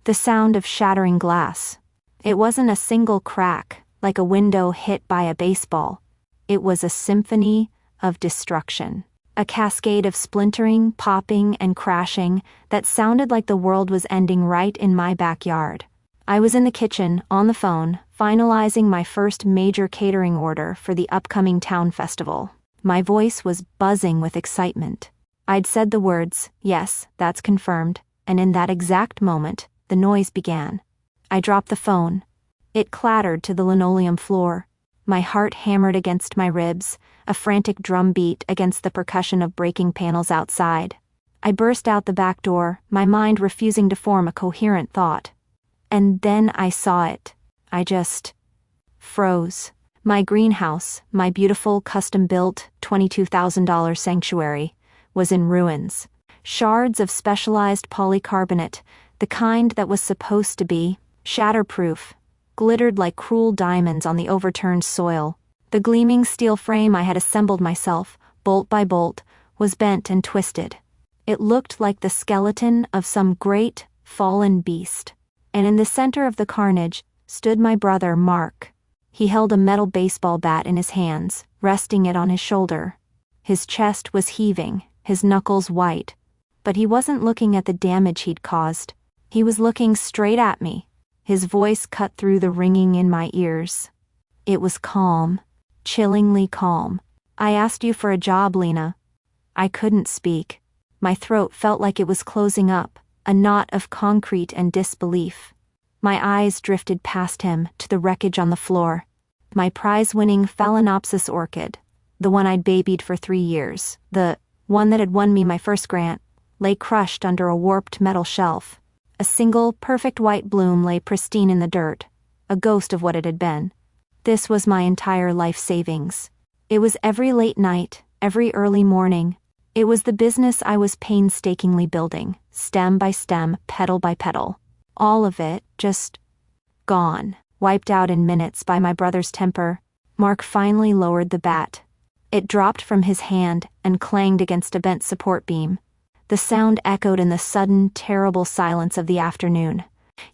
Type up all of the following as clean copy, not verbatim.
The sound of shattering glass. It wasn't a single crack, like a window hit by a baseball. It was a symphony of destruction. A cascade of splintering, popping, and crashing that sounded like the world was ending right in my backyard. I was in the kitchen, on the phone, finalizing my first major catering order for the upcoming town festival. My voice was buzzing with excitement. I'd said the words, "Yes, that's confirmed," and in that exact moment, the noise began. I dropped the phone. It clattered to the linoleum floor. My heart hammered against my ribs, a frantic drum beat against the percussion of breaking panels outside. I burst out the back door, my mind refusing to form a coherent thought. And then I saw it. I just froze. My greenhouse, my beautiful custom-built $22,000 sanctuary, was in ruins. Shards of specialized polycarbonate, the kind that was supposed to be shatterproof, glittered like cruel diamonds on the overturned soil. The gleaming steel frame I had assembled myself, bolt by bolt, was bent and twisted. It looked like the skeleton of some great, fallen beast. And in the center of the carnage stood my brother, Mark. He held a metal baseball bat in his hands, resting it on his shoulder. His chest was heaving, his knuckles white. But he wasn't looking at the damage he'd caused. He was looking straight at me. His voice cut through the ringing in my ears. It was calm, chillingly calm. "I asked you for a job, Lena." I couldn't speak. My throat felt like it was closing up, a knot of concrete and disbelief. My eyes drifted past him to the wreckage on the floor. My prize-winning Phalaenopsis orchid, the one I'd babied for 3 years, the one that had won me my first grant, lay crushed under a warped metal shelf. A single, perfect white bloom lay pristine in the dirt, a ghost of what it had been. This was my entire life savings. It was every late night, every early morning. It was the business I was painstakingly building, stem by stem, petal by petal. All of it, just gone, wiped out in minutes by my brother's temper. Mark finally lowered the bat. It dropped from his hand and clanged against a bent support beam. The sound echoed in the sudden, terrible silence of the afternoon.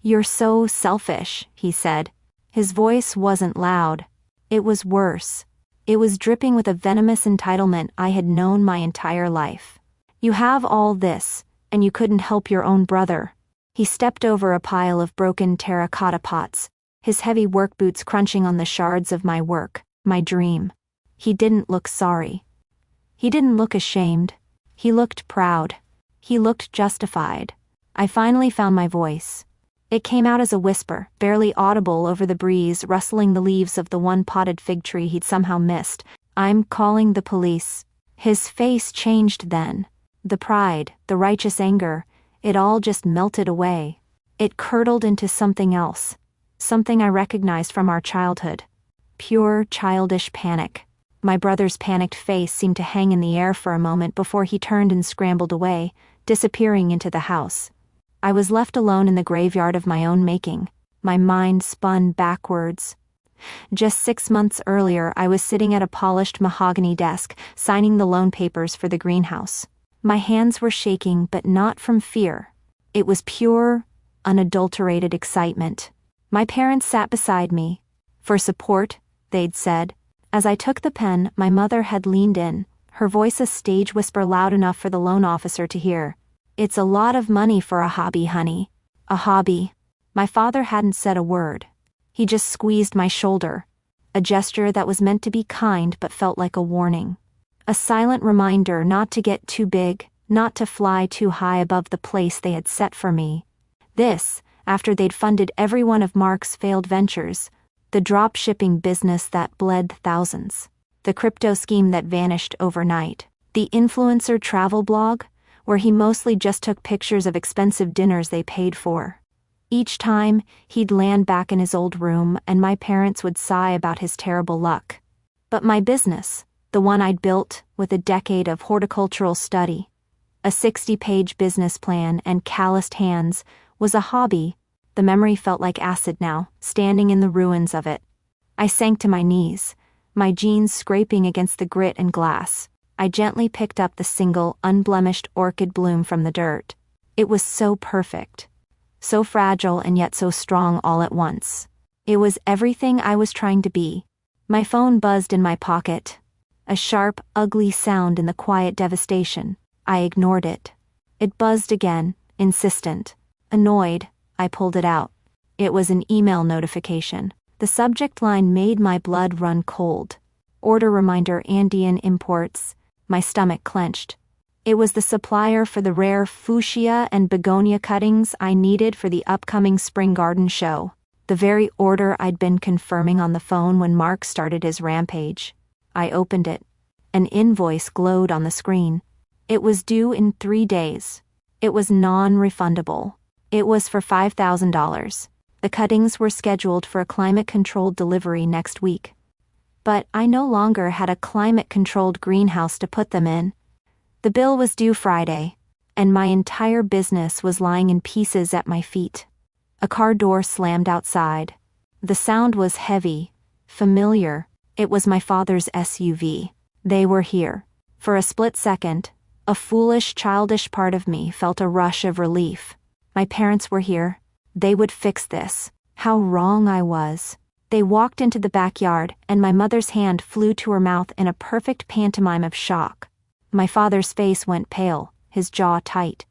"You're so selfish," he said. His voice wasn't loud. It was worse. It was dripping with a venomous entitlement I had known my entire life. "You have all this, and you couldn't help your own brother." He stepped over a pile of broken terracotta pots, his heavy work boots crunching on the shards of my work, my dream. He didn't look sorry. He didn't look ashamed. He looked proud. He looked justified. I finally found my voice. It came out as a whisper, barely audible over the breeze rustling the leaves of the one potted fig tree he'd somehow missed. "I'm calling the police." His face changed then. The pride, the righteous anger, it all just melted away. It curdled into something else. Something I recognized from our childhood. Pure, childish panic. My brother's panicked face seemed to hang in the air for a moment before he turned and scrambled away, disappearing into the house. I was left alone in the graveyard of my own making. My mind spun backwards. Just 6 months earlier, I was sitting at a polished mahogany desk, signing the loan papers for the greenhouse. My hands were shaking, but not from fear. It was pure, unadulterated excitement. My parents sat beside me. For support, they'd said. As I took the pen, my mother had leaned in, her voice a stage whisper loud enough for the loan officer to hear. "It's a lot of money for a hobby, honey." A hobby. My father hadn't said a word. He just squeezed my shoulder. A gesture that was meant to be kind but felt like a warning. A silent reminder not to get too big, not to fly too high above the place they had set for me. This, after they'd funded every one of Mark's failed ventures, the drop-shipping business that bled thousands, the crypto scheme that vanished overnight, the influencer travel blog, where he mostly just took pictures of expensive dinners they paid for. Each time, he'd land back in his old room and my parents would sigh about his terrible luck. But my business, the one I'd built with a decade of horticultural study, a 60-page business plan and calloused hands, was a hobby. The memory felt like acid now, standing in the ruins of it. I sank to my knees, my jeans scraping against the grit and glass. I gently picked up the single, unblemished orchid bloom from the dirt. It was so perfect. So fragile and yet so strong all at once. It was everything I was trying to be. My phone buzzed in my pocket. A sharp, ugly sound in the quiet devastation. I ignored it. It buzzed again, insistent. Annoyed, I pulled it out. It was an email notification. The subject line made my blood run cold. Order reminder, Andean imports. My stomach clenched. It was the supplier for the rare fuchsia and begonia cuttings I needed for the upcoming spring garden show. The very order I'd been confirming on the phone when Mark started his rampage. I opened it. An invoice glowed on the screen. It was due in 3 days. It was non-refundable. It was for $5,000. The cuttings were scheduled for a climate-controlled delivery next week. But I no longer had a climate-controlled greenhouse to put them in. The bill was due Friday, and my entire business was lying in pieces at my feet. A car door slammed outside. The sound was heavy, familiar. It was my father's SUV. They were here. For a split second, a foolish, childish part of me felt a rush of relief. My parents were here. They would fix this. How wrong I was. They walked into the backyard, and my mother's hand flew to her mouth in a perfect pantomime of shock. My father's face went pale, his jaw tight.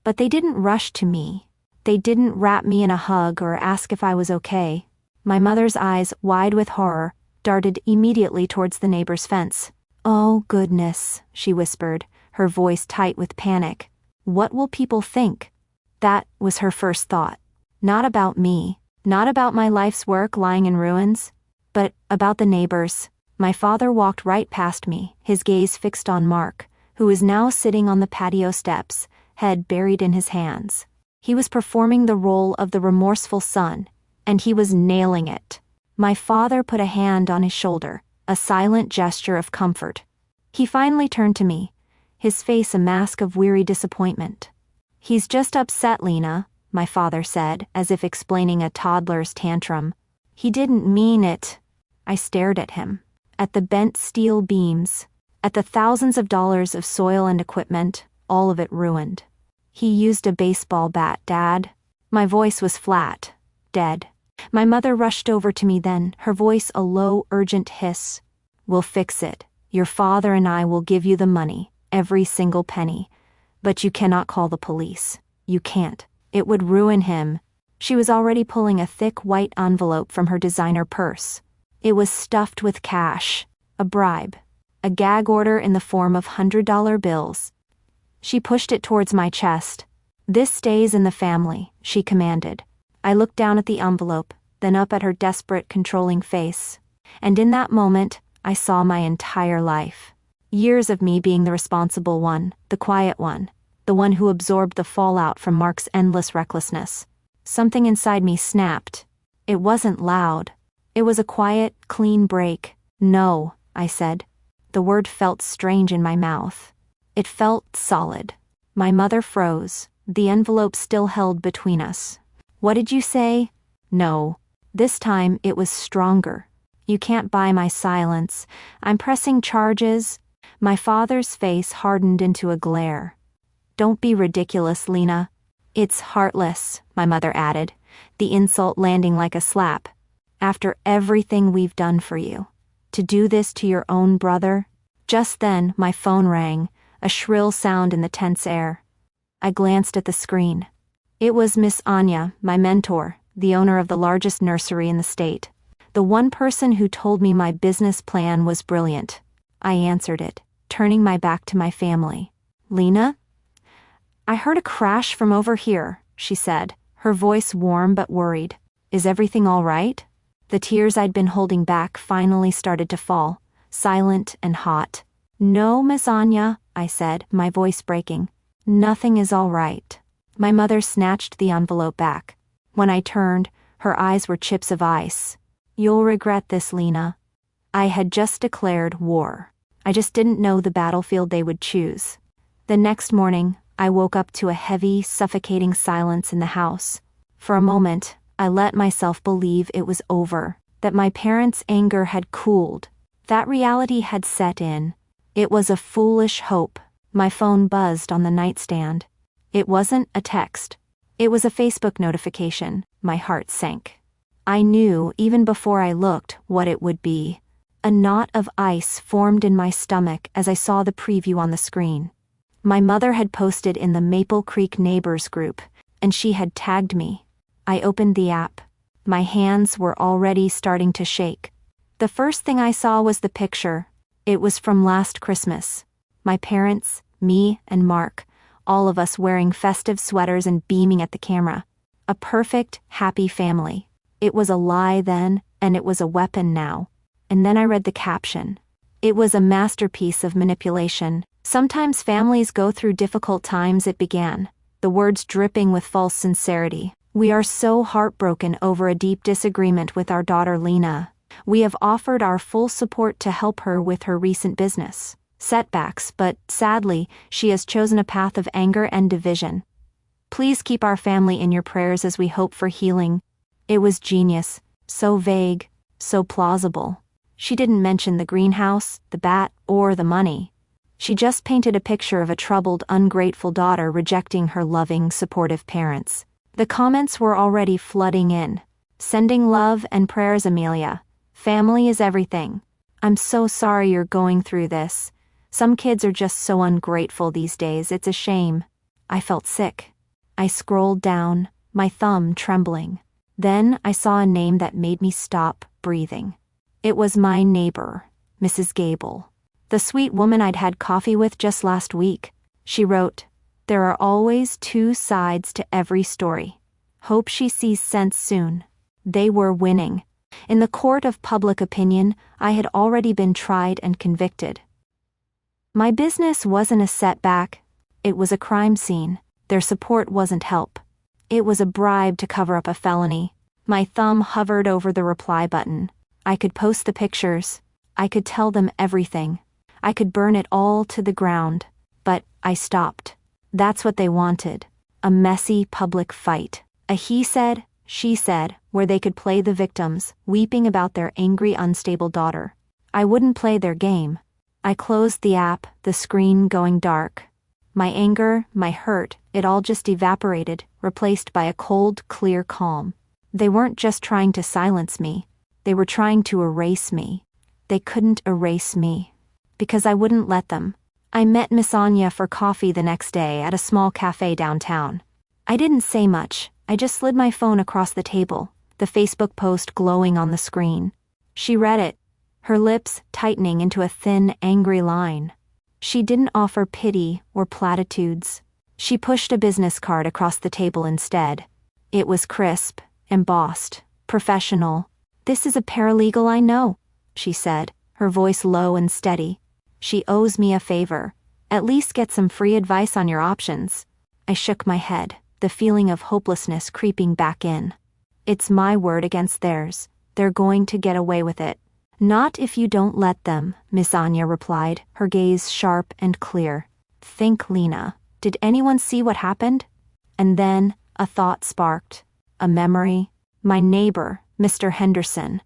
But they didn't rush to me. They didn't wrap me in a hug or ask if I was okay. My mother's eyes, wide with horror, darted immediately towards the neighbor's fence. "Oh, goodness," she whispered, her voice tight with panic. "What will people think?" That was her first thought. Not about me, not about my life's work lying in ruins, but about the neighbors. My father walked right past me, his gaze fixed on Mark, who was now sitting on the patio steps, head buried in his hands. He was performing the role of the remorseful son, and he was nailing it. My father put a hand on his shoulder, a silent gesture of comfort. He finally turned to me, his face a mask of weary disappointment. "He's just upset, Lena," my father said, as if explaining a toddler's tantrum. "He didn't mean it." I stared at him. At the bent steel beams, at the thousands of dollars of soil and equipment, all of it ruined. "He used a baseball bat, Dad." My voice was flat, dead. My mother rushed over to me then, her voice a low, urgent hiss. "We'll fix it. Your father and I will give you the money, every single penny. But you cannot call the police. You can't. It would ruin him." She was already pulling a thick white envelope from her designer purse. It was stuffed with cash, a bribe, a gag order in the form of $100 bills. She pushed it towards my chest. "This stays in the family," she commanded. I looked down at the envelope, then up at her desperate, controlling face. And in that moment, I saw my entire life. Years of me being the responsible one, the quiet one, the one who absorbed the fallout from Mark's endless recklessness. Something inside me snapped. It wasn't loud. It was a quiet, clean break. "No," I said. The word felt strange in my mouth. It felt solid. My mother froze, the envelope still held between us. "What did you say?" "No." This time it was stronger. "You can't buy my silence. I'm pressing charges." My father's face hardened into a glare. "Don't be ridiculous, Lena." "It's heartless," my mother added, the insult landing like a slap. "After everything we've done for you. To do this to your own brother?" Just then, my phone rang, a shrill sound in the tense air. I glanced at the screen. It was Miss Anya, my mentor, the owner of the largest nursery in the state. The one person who told me my business plan was brilliant. I answered it, turning my back to my family. "Lena?" "I heard a crash from over here," she said, her voice warm but worried. "Is everything all right?" The tears I'd been holding back finally started to fall, silent and hot. "No, Miss Anya," I said, my voice breaking. "Nothing is all right." My mother snatched the envelope back. When I turned, her eyes were chips of ice. "You'll regret this, Lena." I had just declared war. I just didn't know the battlefield they would choose. The next morning, I woke up to a heavy, suffocating silence in the house. For a moment, I let myself believe it was over, that my parents' anger had cooled, that reality had set in. It was a foolish hope. My phone buzzed on the nightstand. It wasn't a text. It was a Facebook notification. My heart sank. I knew, even before I looked, what it would be. A knot of ice formed in my stomach as I saw the preview on the screen. My mother had posted in the Maple Creek Neighbors group, and she had tagged me. I opened the app. My hands were already starting to shake. The first thing I saw was the picture. It was from last Christmas. My parents, me, and Mark, all of us wearing festive sweaters and beaming at the camera. A perfect, happy family. It was a lie then, and it was a weapon now. And then I read the caption. It was a masterpiece of manipulation. Sometimes families go through difficult times, it began. The words dripping with false sincerity. We are so heartbroken over a deep disagreement with our daughter Lena. We have offered our full support to help her with her recent business setbacks, but sadly, she has chosen a path of anger and division. Please keep our family in your prayers as we hope for healing. It was genius, so vague, so plausible. She didn't mention the greenhouse, the bat, or the money. She just painted a picture of a troubled, ungrateful daughter rejecting her loving, supportive parents. The comments were already flooding in. Sending love and prayers, Amelia. Family is everything. I'm so sorry you're going through this. Some kids are just so ungrateful these days, it's a shame. I felt sick. I scrolled down, my thumb trembling. Then I saw a name that made me stop breathing. It was my neighbor, Mrs. Gable. The sweet woman I'd had coffee with just last week. She wrote, "There are always two sides to every story. Hope she sees sense soon." They were winning. In the court of public opinion, I had already been tried and convicted. My business wasn't a setback. It was a crime scene. Their support wasn't help. It was a bribe to cover up a felony. My thumb hovered over the reply button. I could post the pictures. I could tell them everything. I could burn it all to the ground. But I stopped. That's what they wanted. A messy public fight. A he said, she said, where they could play the victims, weeping about their angry, unstable daughter. I wouldn't play their game. I closed the app, the screen going dark. My anger, my hurt, it all just evaporated, replaced by a cold, clear calm. They weren't just trying to silence me. They were trying to erase me. They couldn't erase me. Because I wouldn't let them. I met Miss Anya for coffee the next day at a small cafe downtown. I didn't say much. I just slid my phone across the table, the Facebook post glowing on the screen. She read it, her lips tightening into a thin, angry line. She didn't offer pity or platitudes. She pushed a business card across the table instead. It was crisp, embossed, professional. "This is a paralegal I know," she said, her voice low and steady. "She owes me a favor. At least get some free advice on your options." I shook my head, the feeling of hopelessness creeping back in. "It's my word against theirs. They're going to get away with it." "Not if you don't let them," Miss Anya replied, her gaze sharp and clear. "Think, Lena. Did anyone see what happened?" And then, a thought sparked. A memory. My neighbor, Mr. Henderson.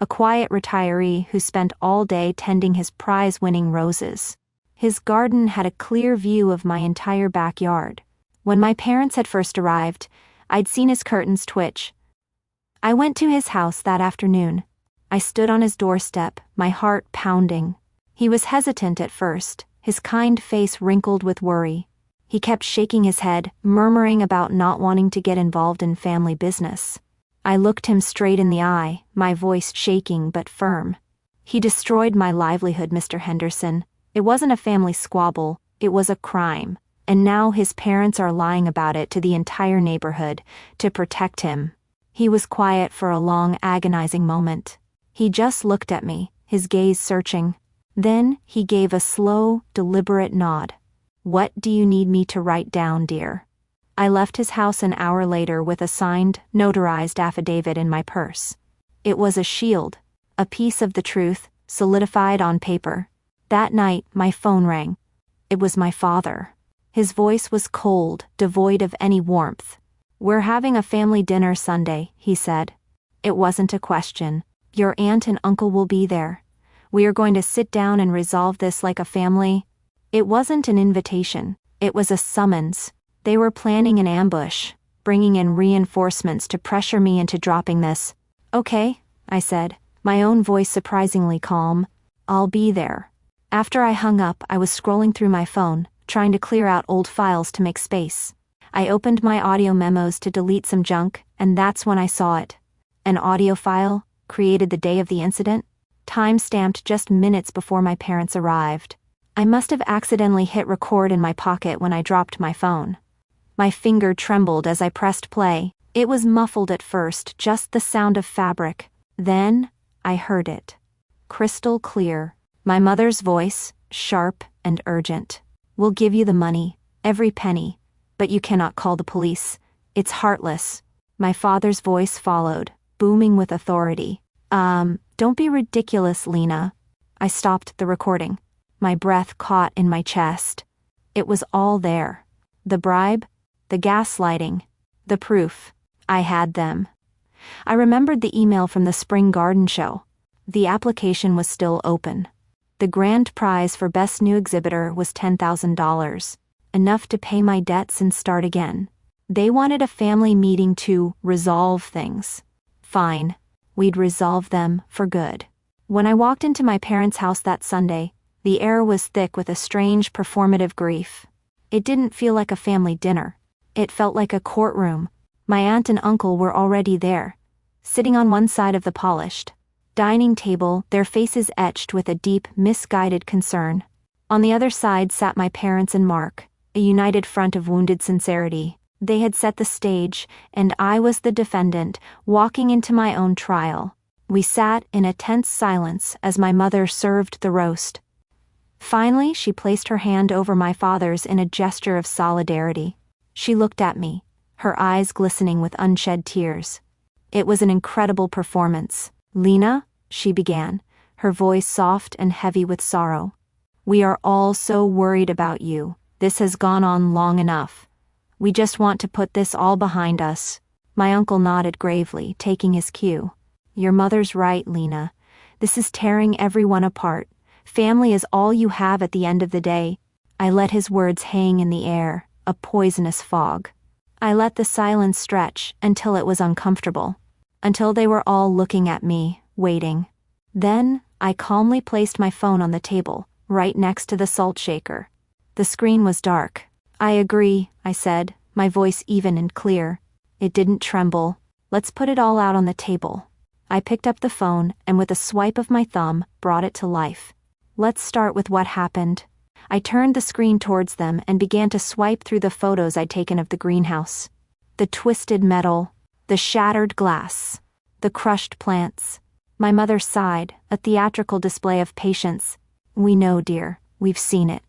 A quiet retiree who spent all day tending his prize-winning roses. His garden had a clear view of my entire backyard. When my parents had first arrived, I'd seen his curtains twitch. I went to his house that afternoon. I stood on his doorstep, my heart pounding. He was hesitant at first, his kind face wrinkled with worry. He kept shaking his head, murmuring about not wanting to get involved in family business. I looked him straight in the eye, my voice shaking but firm. "He destroyed my livelihood, Mr. Henderson. It wasn't a family squabble, it was a crime. And now his parents are lying about it to the entire neighborhood, to protect him." He was quiet for a long, agonizing moment. He just looked at me, his gaze searching. Then he gave a slow, deliberate nod. "What do you need me to write down, dear?" I left his house an hour later with a signed, notarized affidavit in my purse. It was a shield, a piece of the truth, solidified on paper. That night, my phone rang. It was my father. His voice was cold, devoid of any warmth. "We're having a family dinner Sunday," he said. It wasn't a question. "Your aunt and uncle will be there. We are going to sit down and resolve this like a family." It wasn't an invitation. It was a summons. They were planning an ambush. bringing in reinforcements to pressure me into dropping this. Okay, I said, my own voice surprisingly calm. I'll be there. After I hung up, I was scrolling through my phone, trying to clear out old files to make space. I opened my audio memos to delete some junk, and that's when I saw it. An audio file, created the day of the incident, time-stamped just minutes before my parents arrived. I must have accidentally hit record in my pocket when I dropped my phone. My finger trembled as I pressed play. It was muffled at first, just the sound of fabric. Then, I heard it. Crystal clear. My mother's voice, sharp and urgent. We'll give you the money, every penny, but you cannot call the police. It's heartless. My father's voice followed, booming with authority. Don't be ridiculous, Lena. I stopped the recording. My breath caught in my chest. It was all there. The bribe, the gaslighting, the proof. I had them. I remembered the email from the spring garden show. The application was still open. The grand prize for Best New Exhibitor was $10,000, enough to pay my debts and start again. They wanted a family meeting to resolve things. Fine, we'd resolve them for good. When I walked into my parents' house that Sunday, the air was thick with a strange performative grief. It didn't feel like a family dinner. It felt like a courtroom. My aunt and uncle were already there, sitting on one side of the polished dining table, their faces etched with a deep, misguided concern. On the other side sat my parents and Mark, a united front of wounded sincerity. They had set the stage, and I was the defendant, walking into my own trial. We sat in a tense silence as my mother served the roast. Finally, she placed her hand over my father's in a gesture of solidarity. She looked at me, her eyes glistening with unshed tears. It was an incredible performance. Lena, she began, her voice soft and heavy with sorrow. We are all so worried about you. This has gone on long enough. We just want to put this all behind us. My uncle nodded gravely, taking his cue. Your mother's right, Lena. This is tearing everyone apart. Family is all you have at the end of the day. I let his words hang in the air, a poisonous fog. I let the silence stretch until it was uncomfortable. Until they were all looking at me, waiting. Then, I calmly placed my phone on the table, right next to the salt shaker. The screen was dark. I agree, I said, my voice even and clear. It didn't tremble. Let's put it all out on the table. I picked up the phone and with a swipe of my thumb, brought it to life. Let's start with what happened. I turned the screen towards them and began to swipe through the photos I'd taken of the greenhouse. The twisted metal, the shattered glass, the crushed plants. My mother sighed, a theatrical display of patience. We know, dear, we've seen it.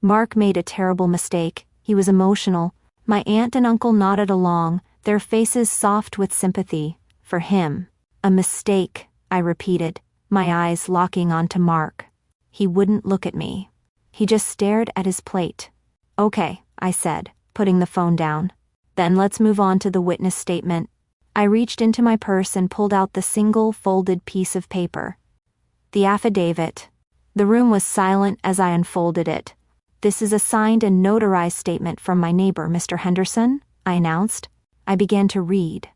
Mark made a terrible mistake. He was emotional. My aunt and uncle nodded along, their faces soft with sympathy. For him. A mistake, I repeated, my eyes locking onto Mark. He wouldn't look at me. He just stared at his plate. Okay, I said, putting the phone down. Then let's move on to the witness statement. I reached into my purse and pulled out the single folded piece of paper. The affidavit. The room was silent as I unfolded it. This is a signed and notarized statement from my neighbor, Mr. Henderson, I announced. I began to read.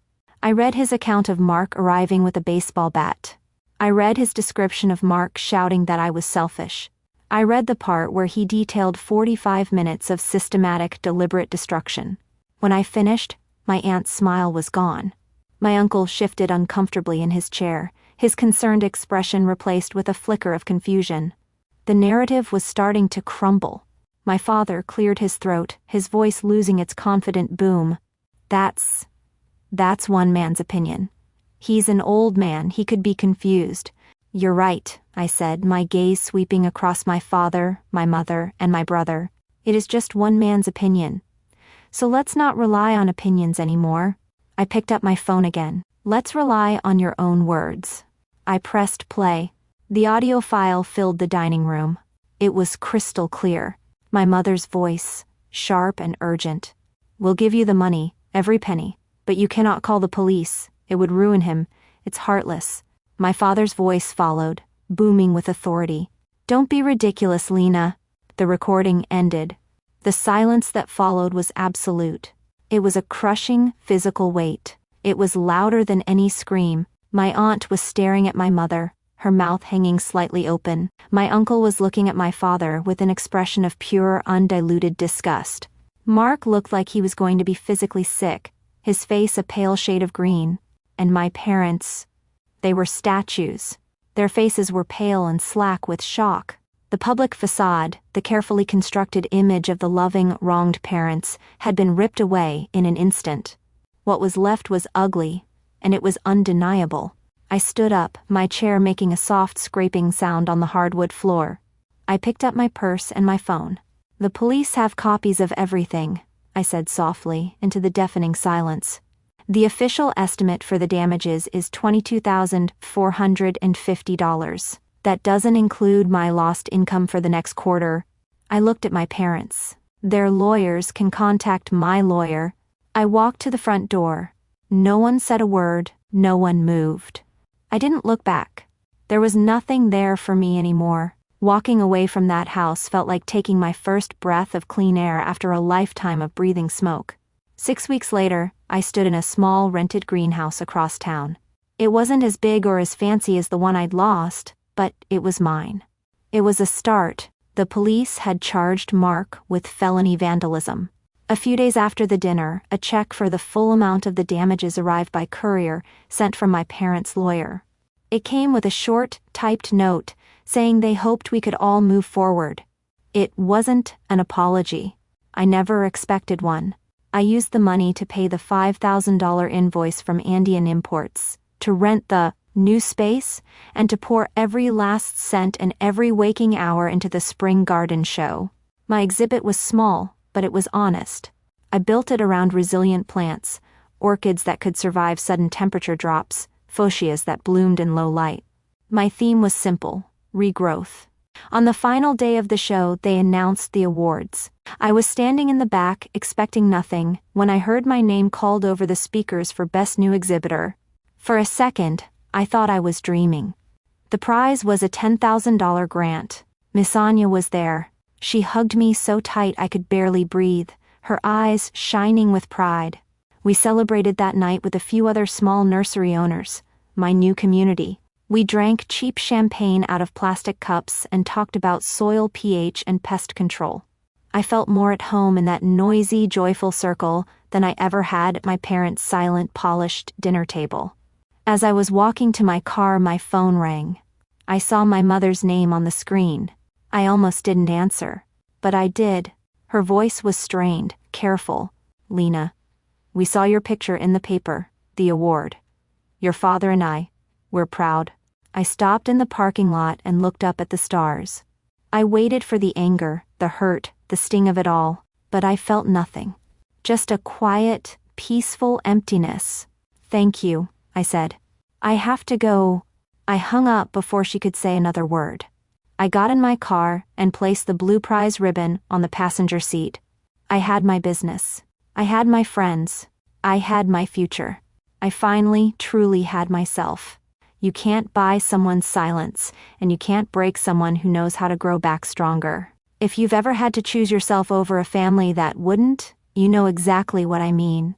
I read his account of Mark arriving with a baseball bat. I read his description of Mark shouting that I was selfish. I read the part where he detailed 45 minutes of systematic, deliberate destruction. When I finished, my aunt's smile was gone. My uncle shifted uncomfortably in his chair, his concerned expression replaced with a flicker of confusion. The narrative was starting to crumble. My father cleared his throat, his voice losing its confident boom. That's one man's opinion. He's an old man, he could be confused. You're right, I said, my gaze sweeping across my father, my mother, and my brother. It is just one man's opinion. So let's not rely on opinions anymore. I picked up my phone again. Let's rely on your own words. I pressed play. The audio file filled the dining room. It was crystal clear. My mother's voice, sharp and urgent. We'll give you the money, every penny, but you cannot call the police. It would ruin him. It's heartless. My father's voice followed, booming with authority. Don't be ridiculous, Lena. The recording ended. The silence that followed was absolute. It was a crushing, physical weight. It was louder than any scream. My aunt was staring at my mother, her mouth hanging slightly open. My uncle was looking at my father with an expression of pure, undiluted disgust. Mark looked like he was going to be physically sick, his face a pale shade of green. And my parents, they were statues. Their faces were pale and slack with shock. The public facade, the carefully constructed image of the loving, wronged parents, had been ripped away in an instant. What was left was ugly, and it was undeniable. I stood up, my chair making a soft scraping sound on the hardwood floor. I picked up my purse and my phone. "The police have copies of everything," I said softly into the deafening silence. "The official estimate for the damages is $22,450. That doesn't include my lost income for the next quarter." I looked at my parents. "Their lawyers can contact my lawyer." I walked to the front door. No one said a word, no one moved. I didn't look back. There was nothing there for me anymore. Walking away from that house felt like taking my first breath of clean air after a lifetime of breathing smoke. 6 weeks later, I stood in a small rented greenhouse across town. It wasn't as big or as fancy as the one I'd lost, but it was mine. It was a start. The police had charged Mark with felony vandalism. A few days after the dinner, a check for the full amount of the damages arrived by courier, sent from my parents' lawyer. It came with a short, typed note saying they hoped we could all move forward. It wasn't an apology. I never expected one. I used the money to pay the $5,000 invoice from Andean Imports, to rent the new space, and to pour every last cent and every waking hour into the spring garden show. My exhibit was small, but it was honest. I built it around resilient plants, orchids that could survive sudden temperature drops, fuchsias that bloomed in low light. My theme was simple: regrowth. On the final day of the show, they announced the awards. I was standing in the back, expecting nothing, when I heard my name called over the speakers for Best New Exhibitor. For a second, I thought I was dreaming. The prize was a $10,000 grant. Miss Anya was there. She hugged me so tight I could barely breathe, her eyes shining with pride. We celebrated that night with a few other small nursery owners, my new community. We drank cheap champagne out of plastic cups and talked about soil pH and pest control. I felt more at home in that noisy, joyful circle than I ever had at my parents' silent, polished dinner table. As I was walking to my car, my phone rang. I saw my mother's name on the screen. I almost didn't answer, but I did. Her voice was strained, careful. "Lena, we saw your picture in the paper, the award. Your father and we're proud." I stopped in the parking lot and looked up at the stars. I waited for the anger, the hurt, the sting of it all, but I felt nothing. Just a quiet, peaceful emptiness. "Thank you," I said. "I have to go." I hung up before she could say another word. I got in my car and placed the blue prize ribbon on the passenger seat. I had my business. I had my friends. I had my future. I finally, truly had myself. You can't buy someone's silence, and you can't break someone who knows how to grow back stronger. If you've ever had to choose yourself over a family that wouldn't, you know exactly what I mean.